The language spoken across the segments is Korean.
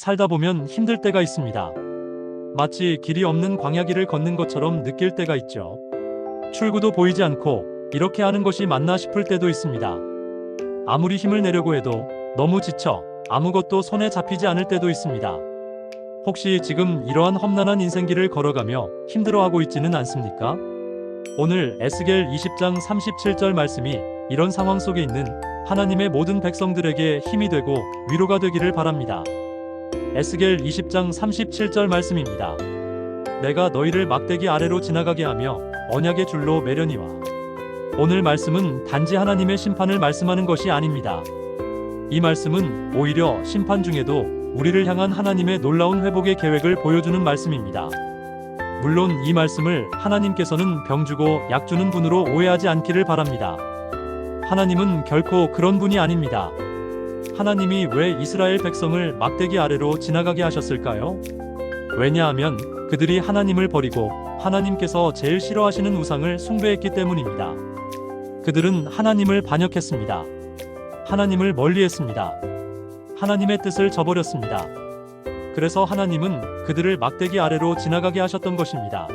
살다 보면 힘들 때가 있습니다. 마치 길이 없는 광야길을 걷는 것처럼 느낄 때가 있죠. 출구도 보이지 않고 이렇게 하는 것이 맞나 싶을 때도 있습니다. 아무리 힘을 내려고 해도 너무 지쳐 아무것도 손에 잡히지 않을 때도 있습니다. 혹시 지금 이러한 험난한 인생길을 걸어가며 힘들어하고 있지는 않습니까? 오늘 에스겔 20장 37절 말씀이 이런 상황 속에 있는 하나님의 모든 백성들에게 힘이 되고 위로가 되기를 바랍니다. 에스겔 20장 37절 말씀입니다. 내가 너희를 막대기 아래로 지나가게 하며 언약의 줄로 매려니와. 오늘 말씀은 단지 하나님의 심판을 말씀하는 것이 아닙니다. 이 말씀은 오히려 심판 중에도 우리를 향한 하나님의 놀라운 회복의 계획을 보여주는 말씀입니다. 물론 이 말씀을 하나님께서는 병 주고 약 주는 분으로 오해하지 않기를 바랍니다. 하나님은 결코 그런 분이 아닙니다. 하나님이 왜 이스라엘 백성을 막대기 아래로 지나가게 하셨을까요? 왜냐하면 그들이 하나님을 버리고 하나님께서 제일 싫어하시는 우상을 숭배했기 때문입니다. 그들은 하나님을 반역했습니다. 하나님을 멀리했습니다. 하나님의 뜻을 저버렸습니다. 그래서 하나님은 그들을 막대기 아래로 지나가게 하셨던 것입니다.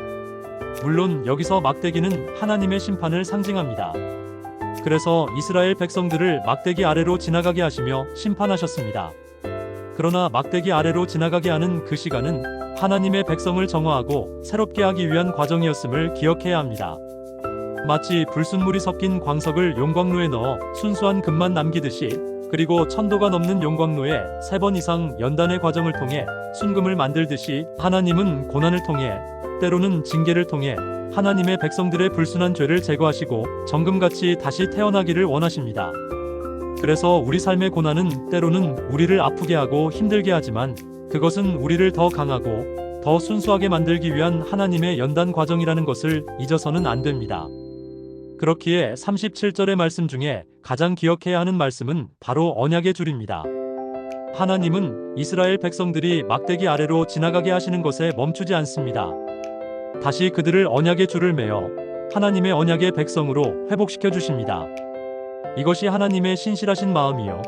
물론 여기서 막대기는 하나님의 심판을 상징합니다. 그래서 이스라엘 백성들을 막대기 아래로 지나가게 하시며 심판하셨습니다. 그러나 막대기 아래로 지나가게 하는 그 시간은 하나님의 백성을 정화하고 새롭게 하기 위한 과정이었음을 기억해야 합니다. 마치 불순물이 섞인 광석을 용광로에 넣어 순수한 금만 남기듯이, 그리고 1000도가 넘는 용광로에 3번 이상 연단의 과정을 통해 순금을 만들듯이 하나님은 고난을 통해, 때로는 징계를 통해 하나님의 백성들의 불순한 죄를 제거하시고 정금같이 다시 태어나기를 원하십니다. 그래서 우리 삶의 고난은 때로는 우리를 아프게 하고 힘들게 하지만 그것은 우리를 더 강하고 더 순수하게 만들기 위한 하나님의 연단 과정이라는 것을 잊어서는 안 됩니다. 그렇기에 37절의 말씀 중에 가장 기억해야 하는 말씀은 바로 언약의 줄입니다. 하나님은 이스라엘 백성들이 막대기 아래로 지나가게 하시는 것에 멈추지 않습니다. 다시 그들을 언약의 줄을 매어 하나님의 언약의 백성으로 회복시켜 주십니다. 이것이 하나님의 신실하신 마음이요,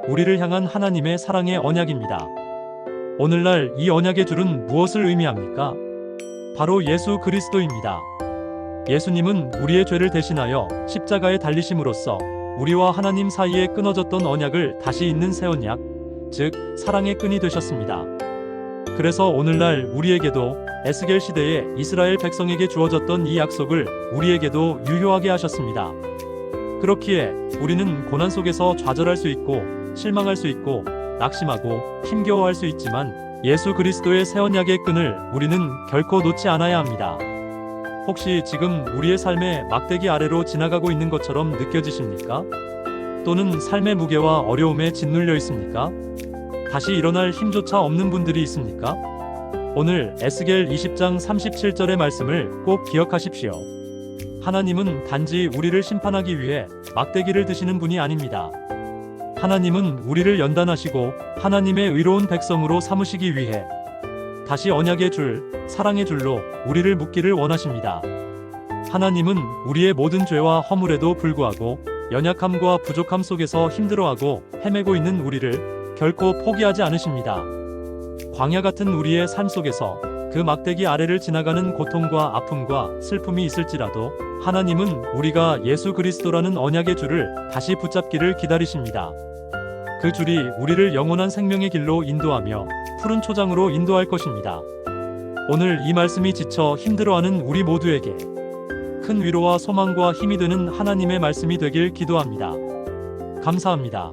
우리를 향한 하나님의 사랑의 언약입니다. 오늘날 이 언약의 줄은 무엇을 의미합니까? 바로 예수 그리스도입니다. 예수님은 우리의 죄를 대신하여 십자가에 달리심으로써 우리와 하나님 사이에 끊어졌던 언약을 다시 잇는 새 언약, 즉 사랑의 끈이 되셨습니다. 그래서 오늘날 우리에게도 에스겔 시대에 이스라엘 백성에게 주어졌던 이 약속을 우리에게도 유효하게 하셨습니다. 그렇기에 우리는 고난 속에서 좌절할 수 있고 실망할 수 있고 낙심하고 힘겨워할 수 있지만 예수 그리스도의 새 언약의 끈을 우리는 결코 놓지 않아야 합니다. 혹시 지금 우리의 삶에 막대기 아래로 지나가고 있는 것처럼 느껴지십니까? 또는 삶의 무게와 어려움에 짓눌려 있습니까? 다시 일어날 힘조차 없는 분들이 있습니까? 오늘 에스겔 20장 37절의 말씀을 꼭 기억하십시오. 하나님은 단지 우리를 심판하기 위해 막대기를 드시는 분이 아닙니다. 하나님은 우리를 연단하시고 하나님의 의로운 백성으로 삼으시기 위해 다시 언약의 줄, 사랑의 줄로 우리를 묶기를 원하십니다. 하나님은 우리의 모든 죄와 허물에도 불구하고 연약함과 부족함 속에서 힘들어하고 헤매고 있는 우리를 결코 포기하지 않으십니다. 광야 같은 우리의 삶 속에서 그 막대기 아래를 지나가는 고통과 아픔과 슬픔이 있을지라도 하나님은 우리가 예수 그리스도라는 언약의 줄을 다시 붙잡기를 기다리십니다. 그 줄이 우리를 영원한 생명의 길로 인도하며 푸른 초장으로 인도할 것입니다. 오늘 이 말씀이 지쳐 힘들어하는 우리 모두에게 큰 위로와 소망과 힘이 되는 하나님의 말씀이 되길 기도합니다. 감사합니다.